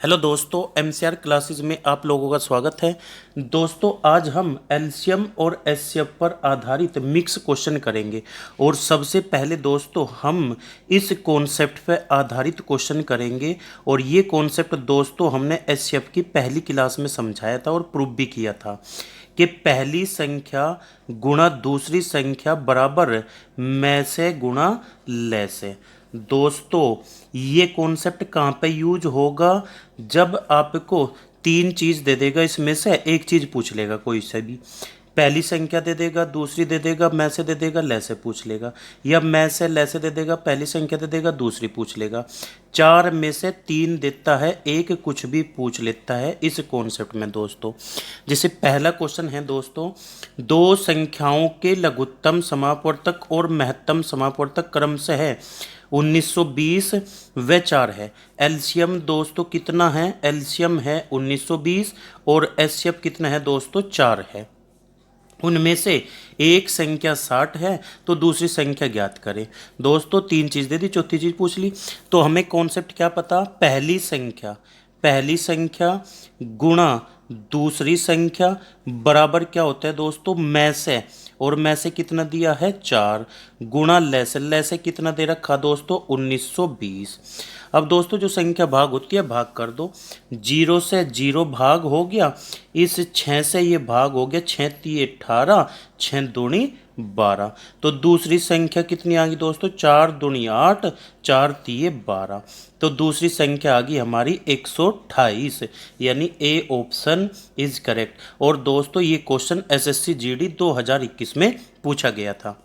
Hello दोस्तों, MCR classes में आप लोगों का स्वागत है। दोस्तों, आज हम एलसीएम और एचसीएफ पर आधारित मिक्स क्वेश्चन करेंगे। और सबसे पहले दोस्तों हम इस कॉन्सेप्ट पर आधारित क्वेश्चन करेंगे। और ये कॉन्सेप्ट दोस्तों हमने एचसीएफ की पहली क्लास में समझाया था और प्रूव भी किया था कि पहली संख्या गुणा दूसरी संख्या बराबर में से गुणा ले से। दोस्तों, ये कॉन्सेप्ट कहाँ पे यूज होगा? जब आपको तीन चीज़ दे देगा, इसमें से एक चीज़ पूछ लेगा कोई से भी। पहली संख्या दे देगा, दूसरी दे देगा, में से दे देगा, ले से पूछ लेगा, या में से ले से दे देगा, पहली संख्या दे देगा, दूसरी पूछ लेगा। चार में से तीन देता है, एक कुछ भी पूछ लेता है इस कॉन्सेप्ट में दोस्तों। जैसे पहला क्वेश्चन है दोस्तों, दो संख्याओं के लघुत्तम समापवर्तक और महत्तम समापवर्तक क्रमशः है 1920 व 4 है। एलसीएम दोस्तों कितना है? एलसीएम है 1920 और एचसीएफ कितना है दोस्तों? 4 है। उनमें से एक संख्या 60 है तो दूसरी संख्या ज्ञात करें। दोस्तों तीन चीज़ दे दी, चौथी चीज़ पूछ ली। तो हमें कॉन्सेप्ट क्या पता? पहली संख्या गुणा दूसरी संख्या बराबर क्या होता है दोस्तों? में से। और में से कितना दिया है? 4 गुणा ले से कितना दे रखा दोस्तों? 1920। अब दोस्तों जो संख्या भाग होती है भाग कर दो। 0 से 0 भाग हो गया, इस 6 से ये भाग हो गया, 6 तिये 18, 6 दूनी 12। तो दूसरी संख्या कितनी आ गई दोस्तों? 4 दूनी 8, 4 तिये 12। तो दूसरी संख्या आ गई हमारी 128, यानी ए ऑप्शन इज करेक्ट। और दोस्तों ये क्वेश्चन एसएससी जीडी 2021 में पूछा गया था।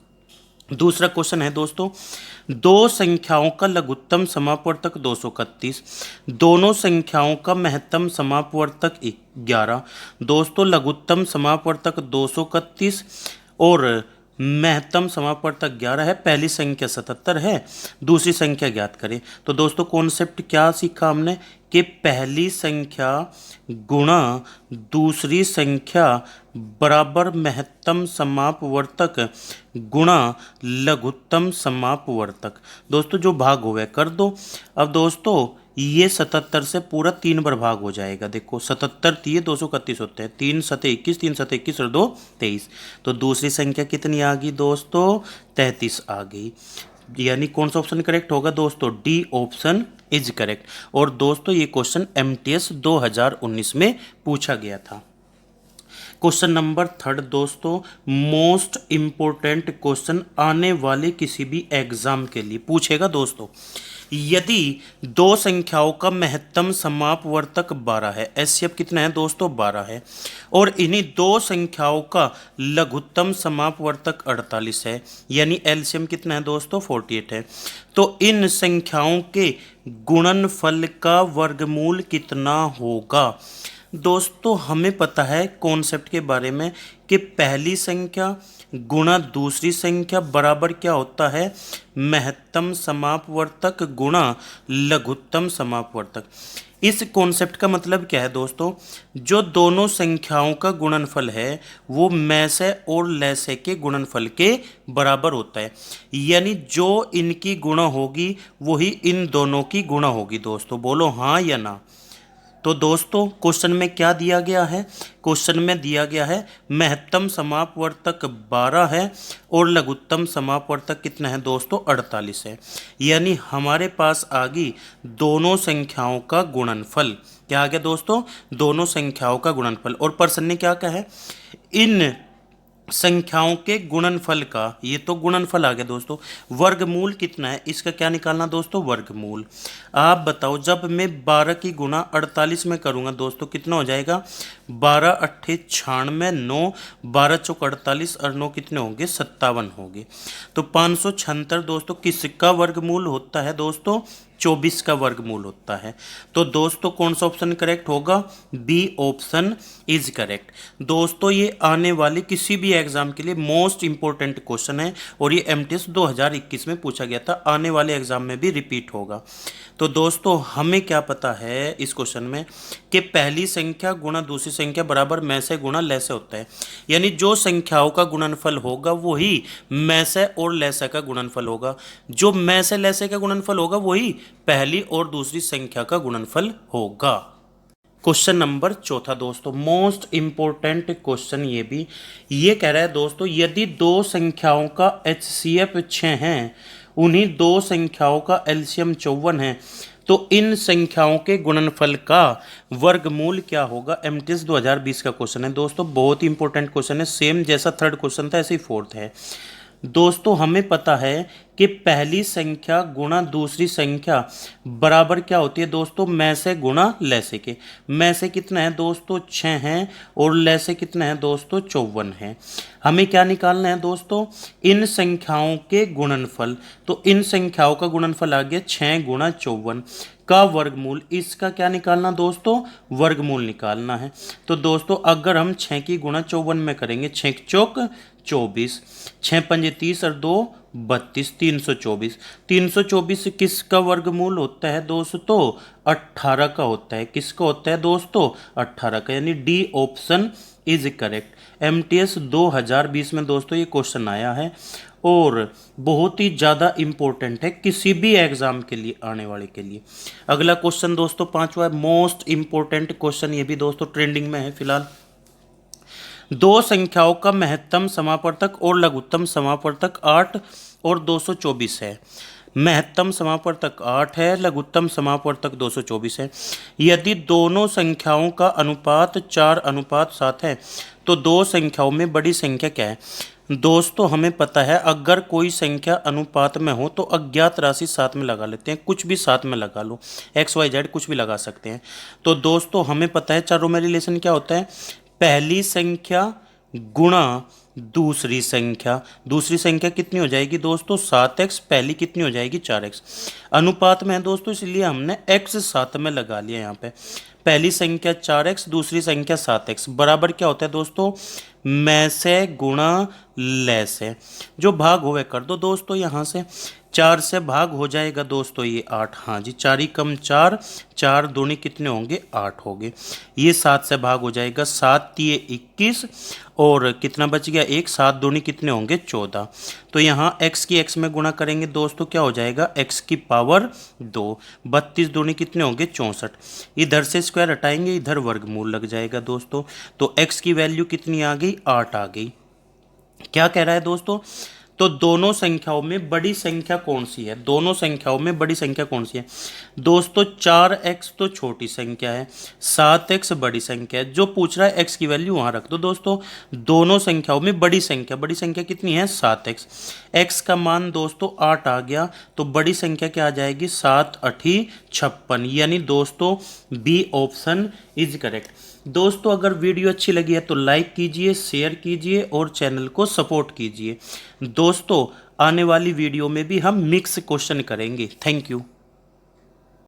दूसरा क्वेश्चन है दोस्तों, दो संख्याओं का लघुत्तम समापवर्तक 231, दोनों संख्याओं का महत्तम समापवर्तक 11। दोस्तों लघुत्तम समापवर्तक 231 और महत्तम समापवर्तक 11 है। पहली संख्या 77 है, दूसरी संख्या ज्ञात करें। तो दोस्तों कॉन्सेप्ट क्या सीखा हमने कि पहली संख्या गुणा दूसरी संख्या बराबर महत्तम समापवर्तक गुणा लघुत्तम समापवर्तक। दोस्तों जो भाग हुए कर दो। अब दोस्तों ये 77 से पूरा 3 बार भाग हो जाएगा। देखो 77 तिये 231 होते हैं, 3 सते 21, 3 सते 21 और 2 23। तो दूसरी संख्या कितनी आ गई दोस्तों? 33 आ गई। यानी कौन सा ऑप्शन करेक्ट होगा दोस्तों? D option is correct. और दोस्तों ये क्वेश्चन एमटीएस 2019 में पूछा गया था। क्वेश्चन नंबर 3 दोस्तों, मोस्ट इंपोर्टेंट क्वेश्चन आने वाले किसी भी एग्जाम के लिए पूछेगा दोस्तों। यदि दो संख्याओं का महत्तम समापवर्तक 12 है, एचसीएफ कितना है दोस्तों? 12 है, और इन्हीं दो संख्याओं का लघुत्तम समापवर्तक 48 है, यानी एलसीएम कितना है दोस्तों? 48 है। तो इन संख्याओं के गुणनफल का वर्गमूल कितना होगा? दोस्तों हमें पता है कॉन्सेप्ट के बारे में कि पहली संख्या गुणा दूसरी संख्या बराबर क्या होता है? महत्तम समापवर्तक गुणा लघुत्तम समापवर्तक। इस कॉन्सेप्ट का मतलब क्या है दोस्तों? जो दोनों संख्याओं का गुणनफल है वो में से और ले से के गुणनफल के बराबर होता है, यानी जो इनकी गुणा होगी वही इन दोनों की गुणा होगी। दोस्तों बोलो हाँ या ना। तो दोस्तों क्वेश्चन में क्या दिया गया है? क्वेश्चन में दिया गया है महत्तम समापवर्तक 12 है और लघुत्तम समापवर्तक कितना है दोस्तों? 48 है। यानी हमारे पास आ गई दोनों संख्याओं का गुणनफल। क्या आ गया दोस्तों? दोनों संख्याओं का गुणनफल। और पर्सन ने क्या कहा है? इन संख्याओं के गुणनफल का, ये तो गुणनफल आ गया दोस्तों। वर्गमूल कितना है इसका क्या निकालना दोस्तों? वर्गमूल। आप बताओ जब मैं 12 की गुणा 48 में करूंगा दोस्तों कितना हो जाएगा? 12 अट्ठे 96, 9 12 चौक 48 और 9 कितने होंगे? 57 होंगे। तो 576 दोस्तों किसका वर्गमूल होता है दोस्तों? 24 का वर्गमूल होता है। तो दोस्तों कौन सा ऑप्शन करेक्ट होगा? B option is correct. दोस्तों ये आने वाले किसी भी एग्जाम के लिए मोस्ट इंपॉर्टेंट क्वेश्चन है और ये एमटीएस 2021 में पूछा गया था, आने वाले एग्जाम में भी रिपीट होगा। तो दोस्तों हमें क्या पता है इस क्वेश्चन में कि पहली संख्या गुणा दूसरी संख्या बराबर में से गुणा ले से होता है, यानी जो संख्याओं का गुणनफल होगा वही में से और ले से का गुणनफल होगा। जो में से ले से का गुणनफल होगा वही पहली और दूसरी संख्या का गुणनफल होगा। क्वेश्चन नंबर चौथा दोस्तों, मोस्ट इंपोर्टेंट क्वेश्चन ये कह रहा है दोस्तों, यदि दो संख्याओं का HCF 6 है, उन्हीं दो संख्याओं का LCM 54 है, तो इन संख्याओं के गुणनफल का वर्गमूल क्या होगा। MTS 2020 का क्वेश्चन है दोस्तों, बहुत ही इंपॉर्टेंट क्वेश्चन है। सेम जैसा थर्ड क्वेश्चन था ऐसे ही फोर्थ है दोस्तों। हमें पता है कि पहली संख्या गुणा दूसरी संख्या बराबर क्या होती है दोस्तों, में से गुणा लैसे के। में से कितना है दोस्तों 6 है, और लैसे कितना है दोस्तों 54 है। हमें क्या निकालना है दोस्तों, इन संख्याओं के गुणनफल। तो इन संख्याओं का गुणनफल आ गया 6 गुणा 54 का वर्गमूल। इसका क्या निकालना दोस्तों, वर्गमूल निकालना है। तो दोस्तों अगर हम 6 की गुणा 54 में करेंगे, 6 चौक 24, 6 पंजे 30 और 2 32, 324। 324 किसका वर्गमूल होता है दोस्तों, 18 का होता है। किसका होता है दोस्तों, 18 का, यानी D option is correct. MTS 2020 में दोस्तों ये क्वेश्चन आया है और बहुत ही ज़्यादा इम्पोर्टेंट है किसी भी एग्जाम के लिए, आने वाले के लिए। अगला क्वेश्चन दोस्तों पांचवा है, मोस्ट इंपॉर्टेंट क्वेश्चन, ये भी दोस्तों ट्रेंडिंग में है फिलहाल। दो संख्याओं का महत्तम समापवर्तक और लघुत्तम समापवर्तक 8 और 224 है। महत्तम समापवर्तक 8 है, लघुत्तम समापवर्तक 224 है। यदि दोनों संख्याओं का अनुपात 4:7 है, तो दो संख्याओं में बड़ी संख्या क्या है। दोस्तों हमें पता है अगर कोई संख्या अनुपात में हो तो अज्ञात राशि साथ में लगा लेते हैं, कुछ भी साथ में लगा लो, XYZ कुछ भी लगा सकते हैं। तो दोस्तों हमें पता है चारों में रिलेशन क्या होता है, पहली संख्या गुणा दूसरी संख्या। दूसरी संख्या कितनी हो जाएगी दोस्तों 7x, पहली कितनी हो जाएगी 4x। अनुपात में है दोस्तों इसलिए हमने x साथ में लगा लिया यहाँ पे। पहली संख्या 4x, दूसरी संख्या 7x, बराबर क्या होता है दोस्तों, में से गुणा ले से। जो भाग होवे कर दो दोस्तों, यहाँ से 4 से भाग हो जाएगा दोस्तों ये 8। हाँ जी, 4 ही कम 4, 4 दूनी कितने होंगे 8 होंगे। ये 7 से भाग हो जाएगा, 7 तिये 21, और कितना बच गया 1, 7 दूनी कितने होंगे 14। तो यहाँ x की x में गुणा करेंगे दोस्तों क्या हो जाएगा, x की पावर 2, 32 दूनी कितने होंगे 64। इधर से स्क्वायर हटाएंगे, इधर वर्गमूल लग जाएगा दोस्तों। तो x की वैल्यू कितनी आ गई, 8 आ गई। क्या कह रहा है दोस्तों, तो दोनों संख्याओं में बड़ी संख्या कौन सी है, दोनों संख्याओं में बड़ी संख्या कौन सी है दोस्तों। 4x तो छोटी संख्या है, 7x बड़ी संख्या है। जो पूछ रहा है x की वैल्यू वहां रख दो दोस्तों। दोनों संख्याओं में बड़ी संख्या कितनी है 7x। x का मान दोस्तों 8 आ गया, तो बड़ी संख्या क्या आ जाएगी 7 8 56, यानी दोस्तों बी ऑप्शन इज करेक्ट। दोस्तों अगर वीडियो अच्छी लगी है तो लाइक कीजिए, शेयर कीजिए और चैनल को सपोर्ट कीजिए। दोस्तों आने वाली वीडियो में भी हम मिक्स क्वेश्चन करेंगे। Thank you.